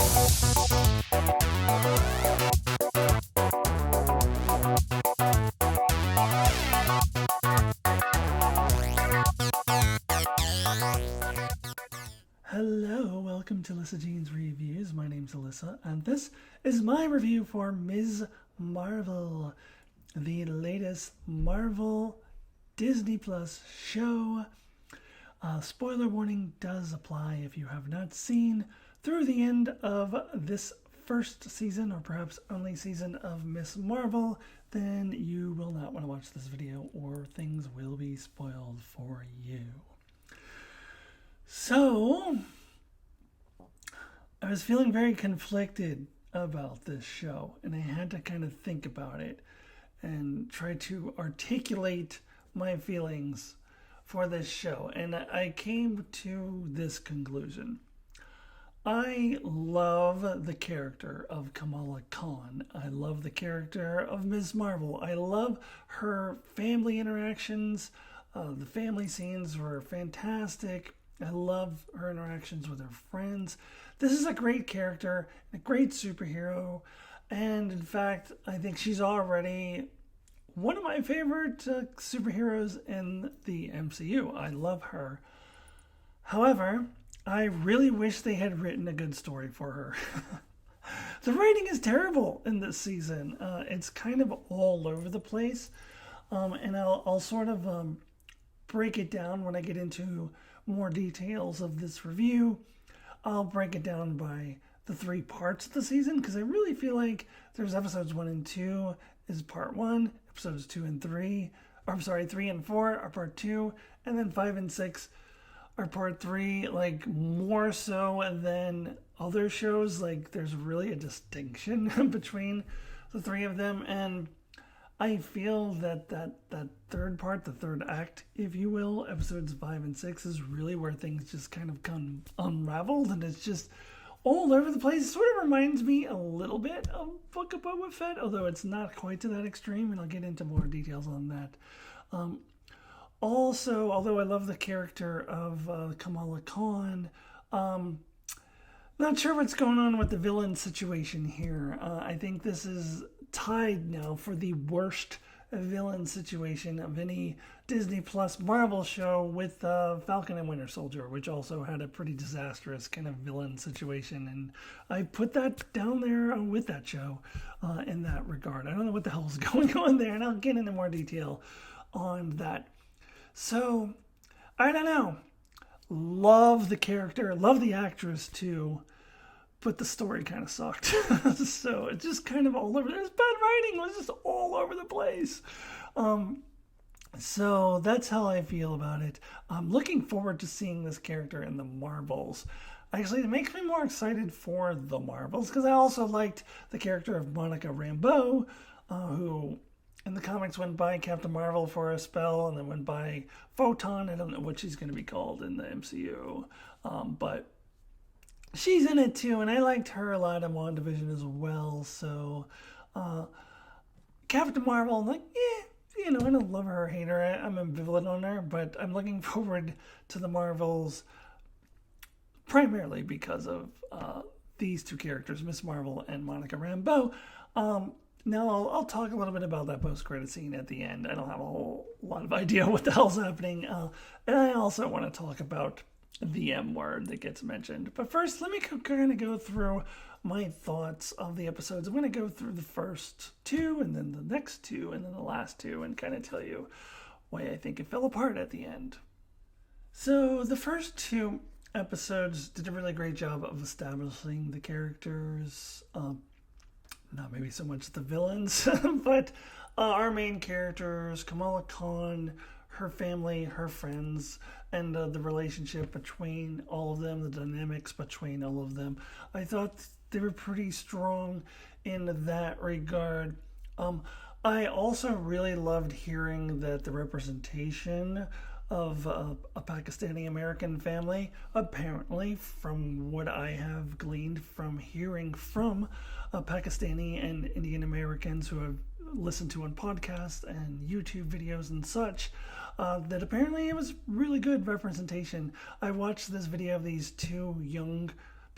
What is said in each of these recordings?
Hello, welcome to Alyssa Jean's Reviews. My name's Alyssa, and this is my review for Ms. Marvel, the latest Marvel Disney Plus show. Spoiler warning does apply if you have not seen through the end of this first season, or perhaps only season of Ms. Marvel, then you will not want to watch this video or things will be spoiled for you. So, I was feeling very conflicted about this show, and I had to kind of think about it and try to articulate my feelings for this show. And I came to this conclusion. I love the character of Kamala Khan. I love the character of Ms. Marvel. I love her family interactions. The family scenes were fantastic. I love her interactions with her friends. This is a great character, a great superhero, and in fact, I think she's already one of my favorite superheroes in the MCU. I love her. However, I really wish they had written a good story for her. The writing is terrible in this season. It's kind of all over the place, and I'll sort of break it down when I get into more details of this review. I'll break it down by the three parts of the season, because I really feel like there's episodes 1 and 2 is part 1, episodes 2 and 3, or I'm sorry, 3 and 4 are part 2, and then 5 and 6 are part 3, like more so than other shows. Like there's really a distinction between the three of them, and I feel that third part, the third act, if you will, episodes 5 and 6, is really where things just kind of come unraveled, and it's just all over the place. It sort of reminds me a little bit of Book of Boba Fett, although it's not quite to that extreme, and I'll get into more details on that. Also, although I love the character of Kamala Khan, not sure what's going on with the villain situation here. I think this is tied now for the worst villain situation of any Disney Plus Marvel show, with Falcon and Winter Soldier, which also had a pretty disastrous kind of villain situation, and I put that down there with that show in that regard. I don't know what the hell is going on there, and I'll get into more detail on that. So, I don't know. Love the character, love the actress too, but the story kind of sucked. So it's just kind of all over. There's bad writing. It was just all over the place. So that's how I feel about it. I'm looking forward to seeing this character in the Marvels. Actually, it makes me more excited for the Marvels, because I also liked the character of Monica Rambeau, who in the comics went by Captain Marvel for a spell and then went by Photon. I don't know what she's going to be called in the MCU, but she's in it too, and I liked her a lot in WandaVision as well. So, Captain Marvel, I'm like, I don't love her or hate her. I'm ambivalent on her, but I'm looking forward to the Marvels primarily because of these two characters, Miss Marvel and Monica Rambeau. Now, I'll talk a little bit about that post-credit scene at the end. I don't have a whole lot of idea what the hell's happening. And I also want to talk about the M word that gets mentioned. But first, let me kind of go through my thoughts of the episodes. I'm going to go through the first two, and then the next two, and then the last two, and kind of tell you why I think it fell apart at the end. So, the first two episodes did a really great job of establishing the characters. Not maybe so much the villains, but our main characters, Kamala Khan, her family, her friends, and the relationship between all of them, the dynamics between all of them. I thought they were pretty strong in that regard. I also really loved hearing that the representation of a Pakistani American family, apparently, from what I have gleaned from hearing from Pakistani and Indian Americans who have listened to on podcasts and YouTube videos and such, that apparently it was really good representation. I watched this video of these two young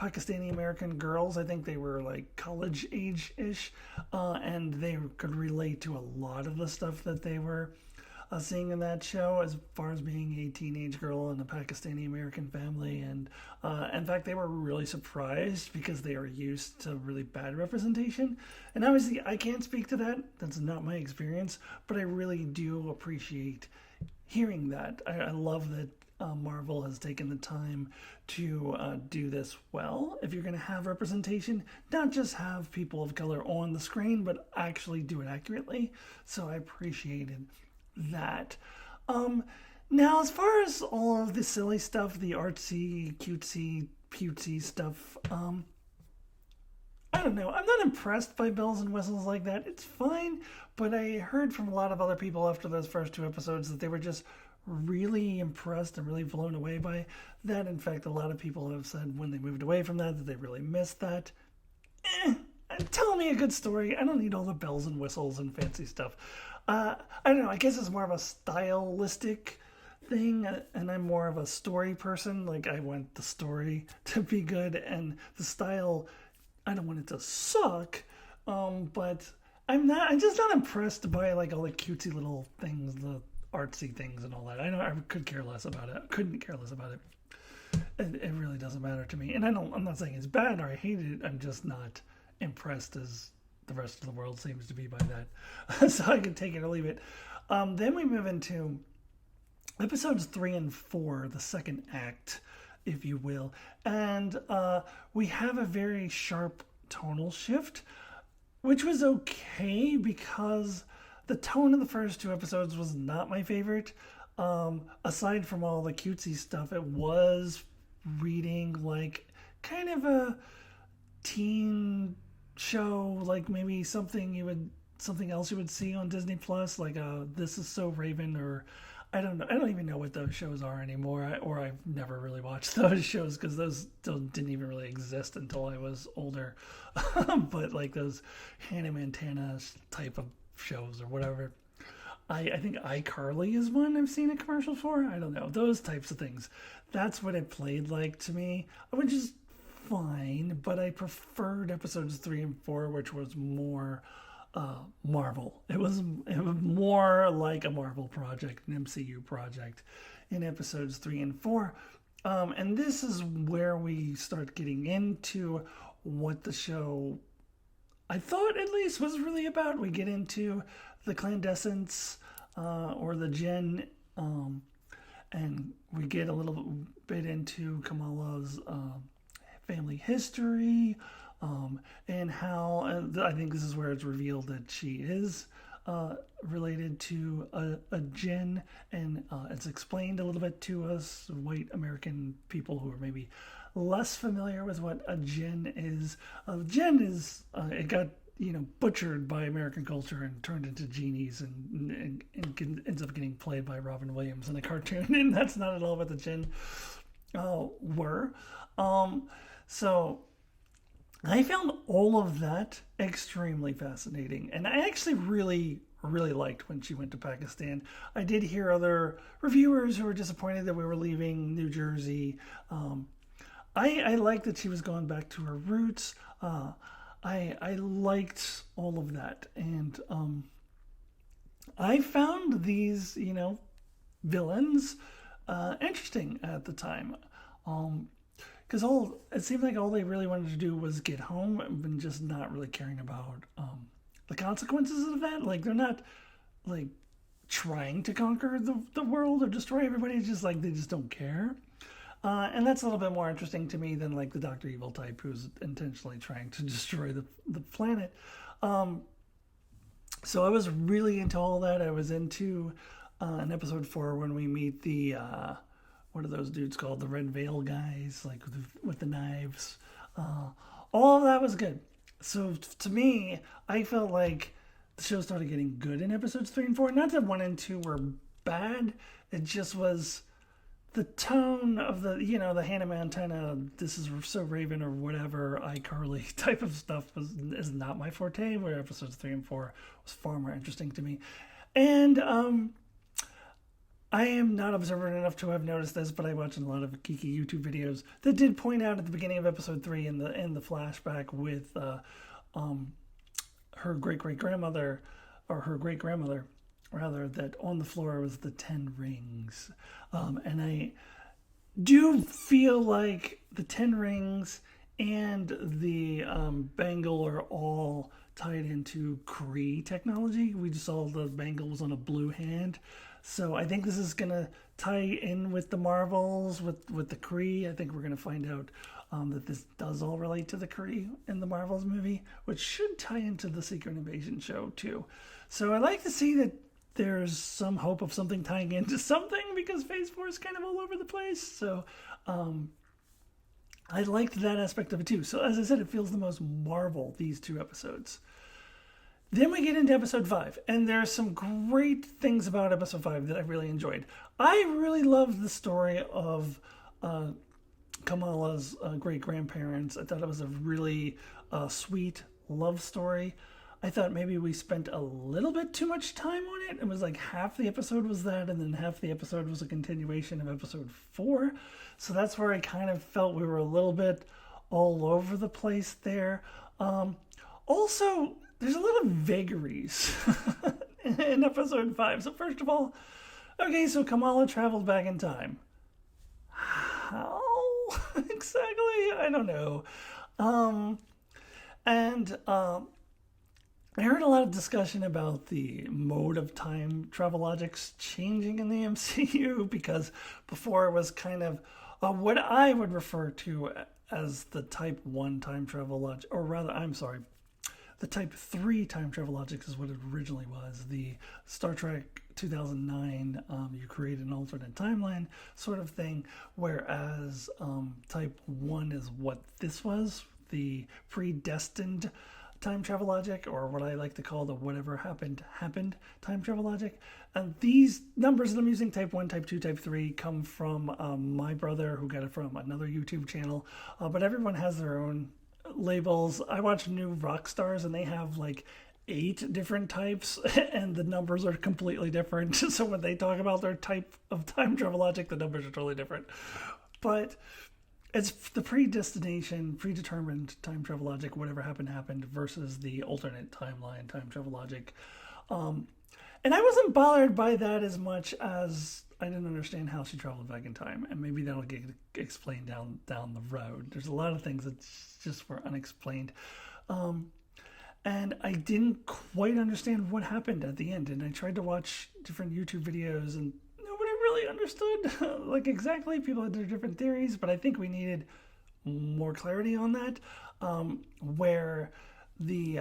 Pakistani American girls. I think they were like college age-ish, and they could relate to a lot of the stuff that they were seeing in that show, as far as being a teenage girl in a Pakistani American family. And in fact, they were really surprised because they are used to really bad representation. And obviously, I can't speak to that. That's not my experience, but I really do appreciate hearing that. I love that Marvel has taken the time to do this well. If you're going to have representation, not just have people of color on the screen, but actually do it accurately. So I appreciated that. Now, as far as all of the silly stuff, the artsy, cutesy, putesy stuff, I don't know. I'm not impressed by bells and whistles like that. It's fine, but I heard from a lot of other people after those first 2 episodes that they were just really impressed and really blown away by that. In fact, a lot of people have said when they moved away from that they really missed that. Tell me a good story. I don't need all the bells and whistles and fancy stuff. I don't know. I guess it's more of a stylistic thing, and I'm more of a story person. Like, I want the story to be good, and the style, I don't want it to suck. But I'm just not impressed by like all the cutesy little things, the artsy things and all that. I know I could care less about it. I couldn't care less about it. It really doesn't matter to me. And I'm not saying it's bad or I hate it. I'm just not impressed as the rest of the world seems to be by that. So I can take it or leave it. Then we move into episodes 3 and 4, the second act, if you will. And we have a very sharp tonal shift, which was okay because the tone of the first 2 episodes was not my favorite. Aside from all the cutesy stuff, it was reading like kind of a teen show, like maybe something else you would see on Disney Plus, like This Is So Raven, or I don't know. I don't even know what those shows are anymore, or I've never really watched those shows because those didn't even really exist until I was older. But like those Hannah Montana type of shows or whatever. I think iCarly is one I've seen a commercial for. I don't know. Those types of things. That's what it played like to me, which is fine, but I preferred episodes 3 and 4, which was more Marvel. It was more like a Marvel project, an MCU project in episodes 3 and 4. And this is where we start getting into what the show, I thought at least, was really about. We get into the clandestines, or the Jinn, and we get a little bit into Kamala's family history, and how I think this is where it's revealed that she is related to a Jinn, and it's explained a little bit to us white American people who are maybe less familiar with what a Jinn is. Jinn is it got butchered by American culture and turned into genies, and ends up getting played by Robin Williams in a cartoon, and that's not at all what the Jinn were. So I found all of that extremely fascinating, and I actually really liked when she went to Pakistan. I did hear other reviewers who were disappointed that we were leaving New Jersey. I liked that she was going back to her roots. I liked all of that, and I found these, villains interesting at the time, because it seemed like all they really wanted to do was get home, and just not really caring about the consequences of that. Like, they're not like trying to conquer the world or destroy everybody. It's just like they just don't care. And that's a little bit more interesting to me than like the Dr. Evil type who's intentionally trying to destroy the planet. So I was really into all that. I was into in episode 4 when we meet the what are those dudes called? The Red Veil guys, like with the knives. All of that was good. So to me, I felt like the show started getting good in episodes 3 and 4. Not that 1 and 2 were bad. It just was the tone of the Hannah Montana, This Is So Raven or whatever, iCarly type of stuff is not my forte, where episodes 3 and 4 was far more interesting to me. And I am not observant enough to have noticed this, but I watched a lot of geeky YouTube videos that did point out at the beginning of episode 3 in the flashback with her great-great-grandmother, or her great-grandmother, rather, that on the floor was the 10 rings. And I do feel like the 10 rings and the bangle are all tied into Kree technology. We just saw the bangle was on a blue hand. So I think this is going to tie in with the Marvels, with the Kree. I think we're going to find out that this does all relate to the Kree in the Marvels movie, which should tie into the Secret Invasion show too. So I like to see that there's some hope of something tying into something, because Phase 4 is kind of all over the place. So I liked that aspect of it too. So as I said, it feels the most Marvel, these 2 episodes. Then we get into episode 5, and there are some great things about episode 5 that I really enjoyed. I really loved the story of Kamala's great-grandparents. I thought it was a really sweet love story. I thought maybe we spent a little bit too much time on it. It was like half the episode was that, and then half the episode was a continuation of episode 4. So that's where I kind of felt we were a little bit all over the place there. Also, there's a lot of vagaries in episode 5. So first of all, okay, so Kamala traveled back in time. How exactly? I don't know. I heard a lot of discussion about the mode of time travel logics changing in the MCU, because before it was kind of what I would refer to as the Type 1 time travel logic, or rather, I'm sorry, the Type 3 time travel logic is what it originally was. The Star Trek 2009, you create an alternate timeline sort of thing, whereas Type 1 is what this was, the predestined time travel logic, or what I like to call the whatever happened time travel logic. And these numbers that I'm using, Type 1, Type 2, Type 3, come from my brother, who got it from another YouTube channel. But everyone has their own labels. I watch New Rock Stars, and they have like 8 different types, and the numbers are completely different. So when they talk about their type of time travel logic, the numbers are totally different. But it's the predetermined time travel logic, whatever happened, versus the alternate timeline time travel logic. And I wasn't bothered by that as much as I didn't understand how she traveled back in time. And maybe that'll get explained down the road. There's a lot of things that just were unexplained. And I didn't quite understand what happened at the end. And I tried to watch different YouTube videos, and nobody really understood like exactly. People had their different theories, but I think we needed more clarity on that. Where the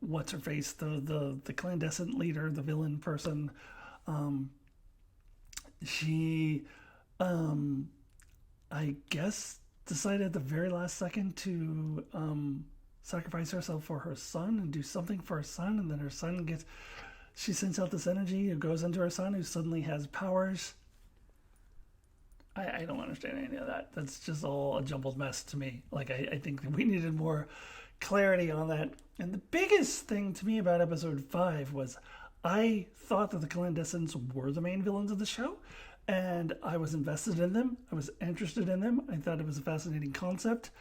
what's her face, the clandestine leader, the villain person, she I guess decided at the very last second to sacrifice herself for her son and do something for her son, and then her son she sends out this energy who goes into her son, who suddenly has powers. I don't understand any of that. That's just all a jumbled mess to me. Like, I think we needed more clarity on that. And the biggest thing to me about episode 5 was I thought that the clandestines were the main villains of the show, and I was invested in them. I was interested in them. I thought it was a fascinating concept,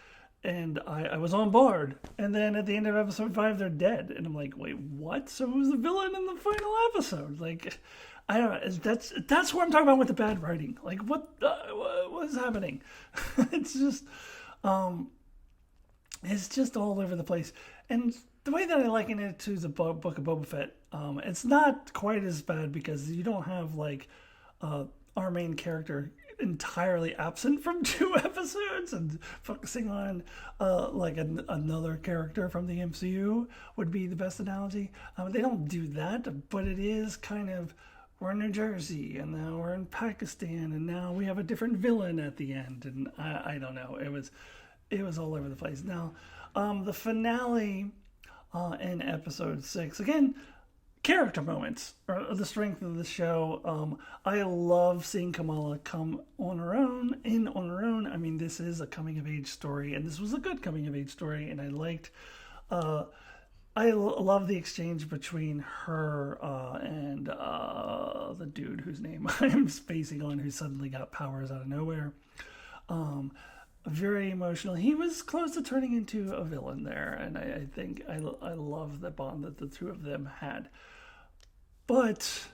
and I was on board. And then at the end of episode 5, they're dead. And I'm like, wait, what? So who's the villain in the final episode? Like, I don't know. That's what I'm talking about with the bad writing. Like, what's happening? It's just all over the place. And the way that I liken it to the Book of Boba Fett, it's not quite as bad, because you don't have like our main character entirely absent from 2 episodes and focusing on another character from the MCU would be the best analogy. They don't do that, but it is kind of, we're in New Jersey, and now we're in Pakistan, and now we have a different villain at the end, and I don't know. It was all over the place. Now, the finale in episode 6, again, character moments are the strength of the show. I love seeing Kamala come on her own. I mean, this is a coming of age story, and this was a good coming of age story, and I love the exchange between her and the dude whose name I'm spacing on, who suddenly got powers out of nowhere. Very emotional. He was close to turning into a villain there, and I think I love the bond that the two of them had. But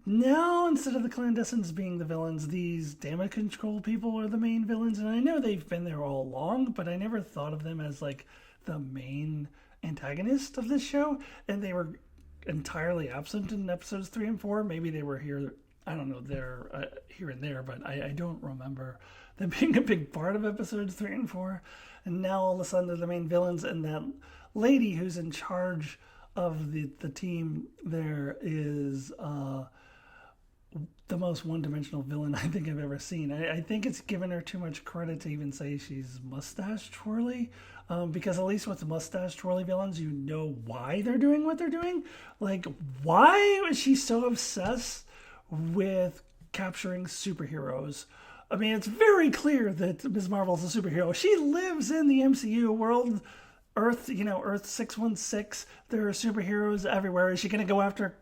now, instead of the clandestines being the villains, these damage control people are the main villains, and I know they've been there all along, but I never thought of them as like the main antagonist of this show, and they were entirely absent in episodes 3 and 4. Maybe they were here, I don't know, they're here and there, but I don't remember them being a big part of episodes 3 and 4. And now all of a sudden they're the main villains, and that lady who's in charge of the team there is the most one-dimensional villain I think I've ever seen. I think it's given her too much credit to even say she's mustache twirly, because at least with the mustache twirly villains, you know why they're doing what they're doing. Like, why is she so obsessed with capturing superheroes? I mean, it's very clear that Ms. Marvel's a superhero. She lives in the MCU world. Earth 616, there are superheroes everywhere. Is she going to go after,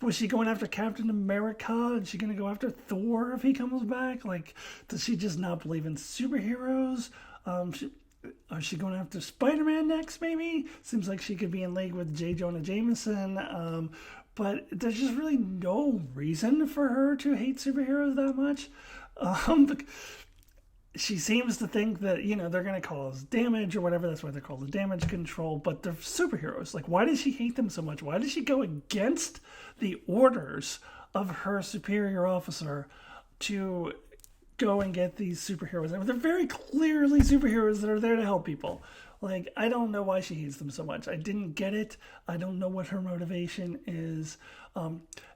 was she going after Captain America? Is she going to go after Thor if he comes back? Like, does she just not believe in superheroes? Is she going after Spider-Man next, maybe? Seems like she could be in league with J. Jonah Jameson. But there's just really no reason for her to hate superheroes that much. She seems to think that, they're going to cause damage or whatever. That's why they're called the damage control. But they're superheroes. Like, why does she hate them so much? Why does she go against the orders of her superior officer to go and get these superheroes? I mean, they're very clearly superheroes that are there to help people. Like, I don't know why she hates them so much. I didn't get it. I don't know what her motivation is.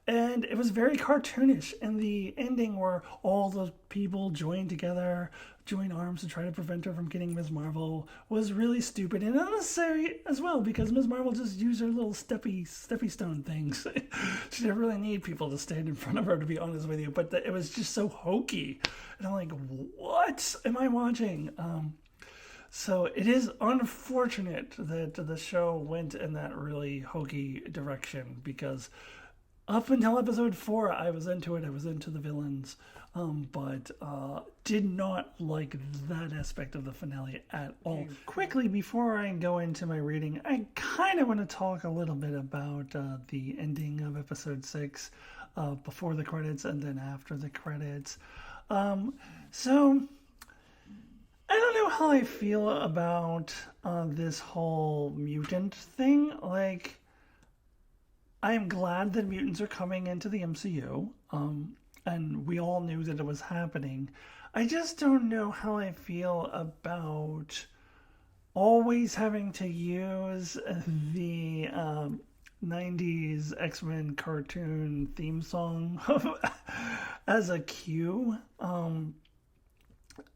And it was very cartoonish. And the ending where all the people join arms to try to prevent her from getting Ms. Marvel was really stupid and unnecessary as well, because Ms. Marvel just used her little steppy stone things. She didn't really need people to stand in front of her, to be honest with you. But it was just so hokey. And I'm like, what am I watching? So it is unfortunate that the show went in that really hokey direction, because up until episode 4, I was into it. I was into the villains, but did not like that aspect of the finale at all. Quickly, before I go into my reading, I kind of want to talk a little bit about the ending of episode 6, before the credits and then after the credits. So I don't know how I feel about this whole mutant thing. Like, I am glad that mutants are coming into the MCU, and we all knew that it was happening. I just don't know how I feel about always having to use the 90s X-Men cartoon theme song as a cue.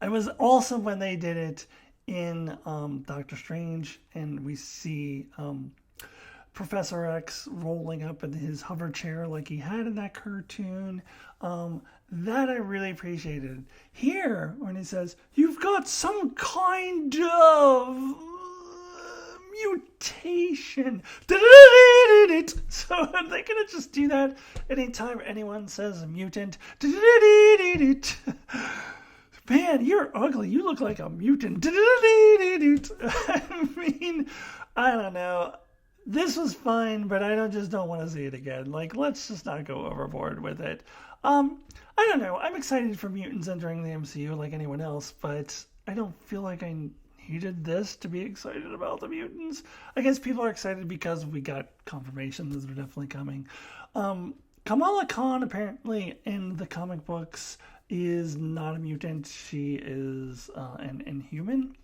It was awesome when they did it in Doctor Strange, and we see Professor X rolling up in his hover chair like he had in that cartoon. That I really appreciated. Here, when he says, "You've got some kind of mutation." So are they going to just do that anytime anyone says a mutant? Man, you're ugly. You look like a mutant. I mean, I don't know. This was fine, but I just don't want to see it again. Like, let's just not go overboard with it. I don't know. I'm excited for mutants entering the MCU like anyone else, but I don't feel like I needed this to be excited about the mutants. I guess people are excited because we got confirmation that they're definitely coming. Kamala Khan, apparently, in the comic books, is not a mutant. She is an Inhuman.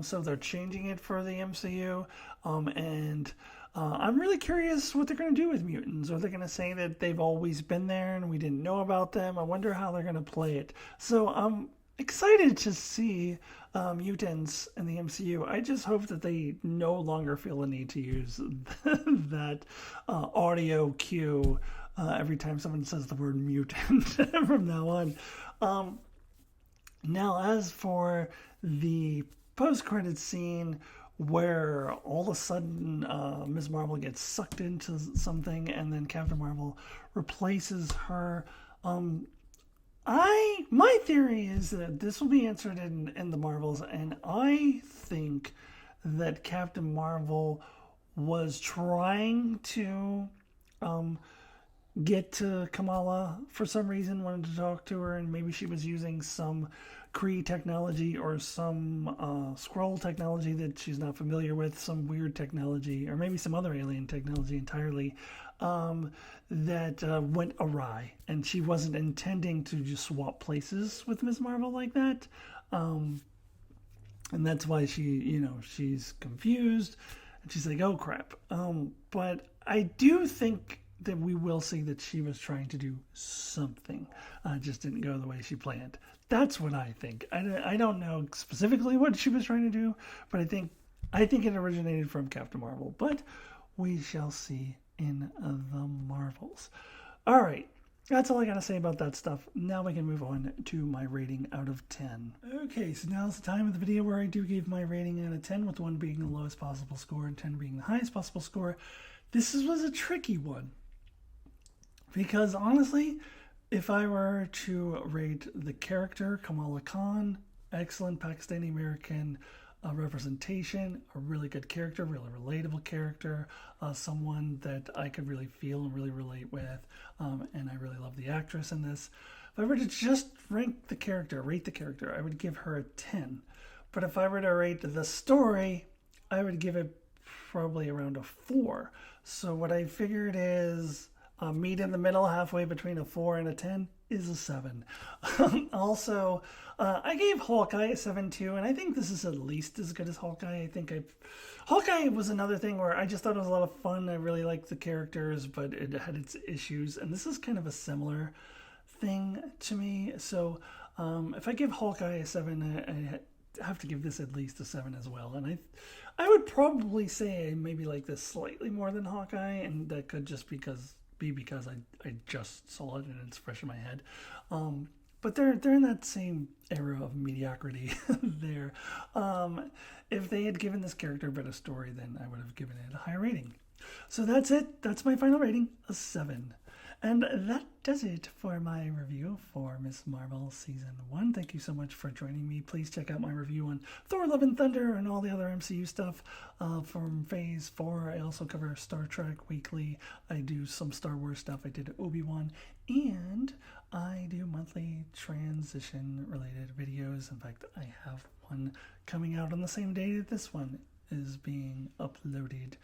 So they're changing it for the MCU. And I'm really curious what they're going to do with mutants. Are they going to say that they've always been there and we didn't know about them? I wonder how they're going to play it. So I'm excited to see mutants in the MCU. I just hope that they no longer feel the need to use that audio cue every time someone says the word mutant from now on. Now, as for the post-credits scene where all of a sudden Ms. Marvel gets sucked into something and then Captain Marvel replaces her. My theory is that this will be answered in the Marvels, and I think that Captain Marvel was trying to get to Kamala for some reason, wanted to talk to her, and maybe she was using some Kree technology or some Skrull technology that she's not familiar with, some weird technology, or maybe some other alien technology entirely, that went awry, and she wasn't intending to just swap places with Ms. Marvel like that. And that's why she's confused, and she's like, oh crap. But I do think that we will see that she was trying to do something. Just didn't go the way she planned. That's what I think. I don't know specifically what she was trying to do, but I think it originated from Captain Marvel. But we shall see in the Marvels. All right. That's all I got to say about that stuff. Now we can move on to my rating out of 10. Okay, so now's the time of the video where I do give my rating out of 10, with 1 being the lowest possible score and 10 being the highest possible score. This was a tricky one, because honestly, if I were to rate the character, Kamala Khan, excellent Pakistani American representation, a really good character, really relatable character, someone that I could really feel and really relate with, and I really love the actress in this. If I were to just rate the character, I would give her a 10. But if I were to rate the story, I would give it probably around a 4. So what I figured is meet in the middle, halfway between a 4 and a 10, is a 7. Also, I gave Hawkeye a 7 too, and I think this is at least as good as Hawkeye. Hawkeye was another thing where I just thought it was a lot of fun. I really liked the characters, but it had its issues, and this is kind of a similar thing to me. So if I give Hawkeye a 7, I have to give this at least a 7 as well. And I would probably say I maybe like this slightly more than Hawkeye, and that could just be because I just saw it and it's fresh in my head. But they're in that same era of mediocrity there. If they had given this character a better story, then I would have given it a higher rating. So that's it. That's my final rating, a 7. And that does it for my review for Ms. Marvel Season 1. Thank you so much for joining me. Please check out my review on Thor: Love and Thunder and all the other MCU stuff from Phase 4. I also cover Star Trek weekly. I do some Star Wars stuff. I did Obi-Wan. And I do monthly transition-related videos. In fact, I have one coming out on the same day that this one is being uploaded.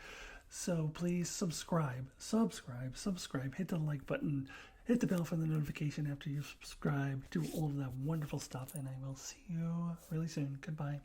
So please subscribe, hit the like button, hit the bell for the notification after you subscribe, do all of that wonderful stuff, and I will see you really soon. Goodbye.